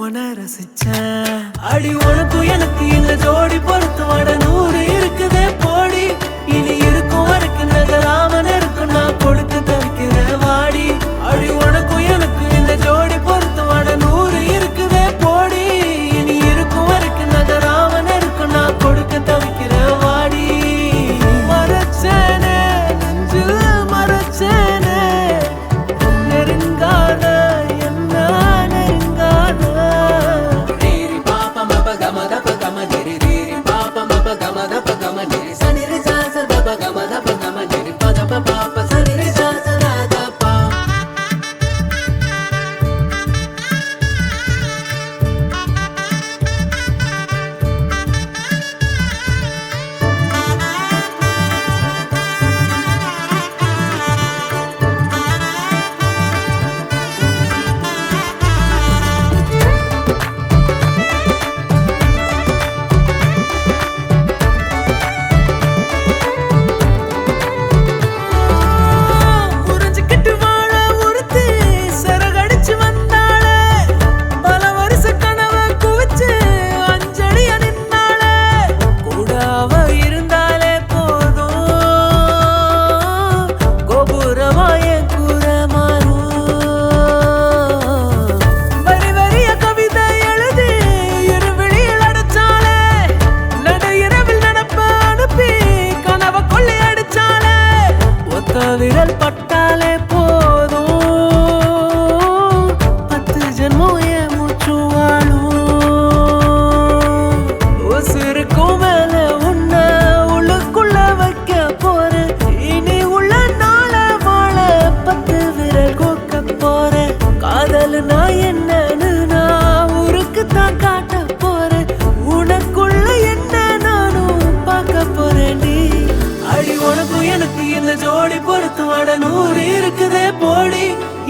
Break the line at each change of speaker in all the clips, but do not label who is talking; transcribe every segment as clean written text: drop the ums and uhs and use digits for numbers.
உன்னை ரசிச்சேன். அடி உனக்கும் எனக்கு இந்த ஜோடி பொறுத்து வட 100 இருக்குதே போடி. இனி இருக்கும் வரைக்கும் நகராமன் இருக்கும் நான் கொடுக்க தவிக்கிறேன் வாடி. அடி உனக்கும் எனக்கு இந்த ஜோடி பொறுத்து வட 100 இருக்குதே போடி. இனி இருக்கும் வரைக்கும் நகராமன் இருக்கும் நான் கொடுக்க தவிக்கிறேன் வாடி. மறைச்சேனே நெஞ்சில் மறைச்சேனே நெருங்காத என்ன நெருங்காத. ரீரி பாப்பா மப கம தப கம திரி ரீரி பாப்பா மப கம தப கம திரி சனிரி சாச தப கம தப கம திரி பதப பாப்பா சனிரி சாச தபா. புரிஞ்சுக்கிட்டு வாழ ஒருத்தி சிறகடிச்சு வந்தாளே. பல வருஷ கனவை குவிச்சு அஞ்சடியா நின்னாளே. கூட அவ இருந்தாலே போதும் கோபுரமாய கூற மாறும். வரி வரிய கவிதை எழுதி இருவிழியில் அடைச்சாளே. நட இரவில் நடப்ப அனுப்பி கனவை கொள்ளை அடிச்சாளே. ஒத்த விரல் பட்டாலே போதும் 10 ஜென்மம் என் மூச்சு வாழும். உசுருக்கும் மேல உன்னை உள்ளுக்குள்ள வைக்க போறேன். இனி உள்ள நாள வாழ 10 விரல் கோக்க போறேன். காதல் நான் என்னன்னு நான் ஊருக்கு தான் காட்ட போறேன். உனக்குள்ள என்ன நானும் பார்க்க போறேன்டி. அடி உனக்கும் எனக்கு இந்த ஜோடி பொறுத்து வட 100 இருக்குதே போடி.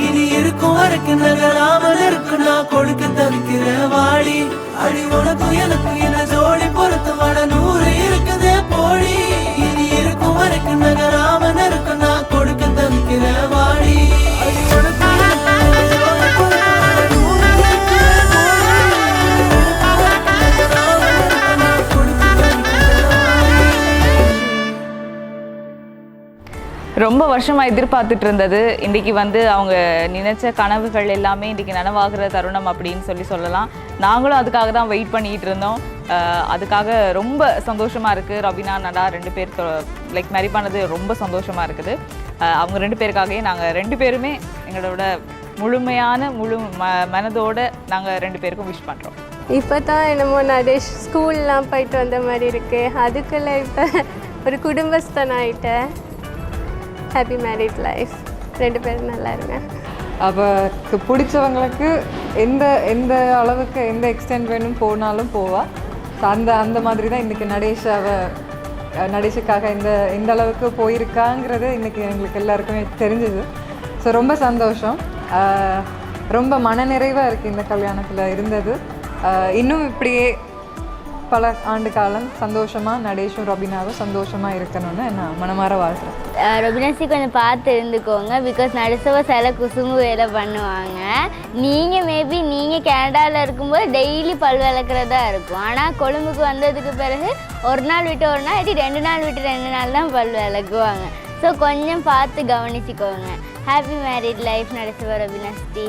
இனி இருக்கும் வரைக்கும் நகராமல் இருக்கும் நான் கொடுக்க தவிக்கிறேன் வாடி. அடி உனக்கும் எனக்கு இந்த ஜோடி பொறுத்து வட 100 இருக்குதே போடி. இனி இருக்கும் வரைக்கும் நகராமல் இருக்கும் நான் கொடுக்க தவிக்கிறேன் வாடி. அடி உனக்கும் எனக்கு இந்த ஜோடி பொறுத்து வட 100 இருக்குதே போடி. நகராமல் இருக்கும் நான் கொடுக்க தவிக்கிறேன் வாடி.
ரொம்ப வருஷமாக எதிர்பார்த்துட்டு இருந்தது இன்றைக்கி வந்து அவங்க நினைச்ச கனவுகள் எல்லாமே இன்றைக்கி நனவாகிற தருணம் அப்படின்னு சொல்லலாம். நாங்களும் அதுக்காக தான் வெயிட் பண்ணிகிட்டு இருந்தோம். அதுக்காக ரொம்ப சந்தோஷமாக இருக்குது. ரபினா நடா 2 பேர் லைக் மேரி பண்ணது ரொம்ப சந்தோஷமாக இருக்குது. அவங்க 2 பேருக்காகவே நாங்கள் 2 பேருமே எங்களோட முழுமையான மனதோடு நாங்கள் 2 பேருக்கும் விஷ் பண்ணுறோம்.
இப்போ தான் என்னமோ நடேஷ் ஸ்கூல்லாம் போயிட்டு வந்த மாதிரி இருக்குது. அதுக்குள்ளே இப்போ ஒரு குடும்பஸ்தன் ஆகிட்டேன். Happy married life. 2 பேரும் நல்லா இருங்க.
அப்போ பிடிச்சவங்களுக்கு எந்த எந்த அளவுக்கு எந்த எக்ஸ்டெண்ட் வேணும் போனாலும் போவா. ஸோ அந்த மாதிரி தான் இன்றைக்கி நடேஷுக்காக எந்த அளவுக்கு போயிருக்காங்கிறது இன்றைக்கி எங்களுக்கு எல்லாருக்குமே தெரிஞ்சுது. ஸோ ரொம்ப சந்தோஷம். ரொம்ப மனநிறைவாக இருக்குது இந்த கல்யாணத்தில் இருந்தது. இன்னும் இப்படியே பல ஆண்டு காலம் சந்தோஷமாக நடேஷும் ரபினாவும் சந்தோஷமாக இருக்கணும்னு நான் மனமாற வாழ்கிறேன்.
ரபினாசி கொஞ்சம் பார்த்து இருந்துக்கோங்க. பிகாஸ் நடுசவ சில குசும்பு வேலை பண்ணுவாங்க. நீங்கள் கனடாவில் இருக்கும்போது டெய்லி பல் விளக்குறதா இருக்கும். ஆனால் கொழும்புக்கு வந்ததுக்கு பிறகு ஒரு நாள் விட்டு ஒரு நாள் 2 நாள் விட்டு 2 நாள் தான் பல் விளக்குவாங்க. ஸோ கொஞ்சம் பார்த்து கவனிச்சுக்கோங்க. ஹாப்பி மேரிட் லைஃப் நடுசவ ரபினாஸ்டி.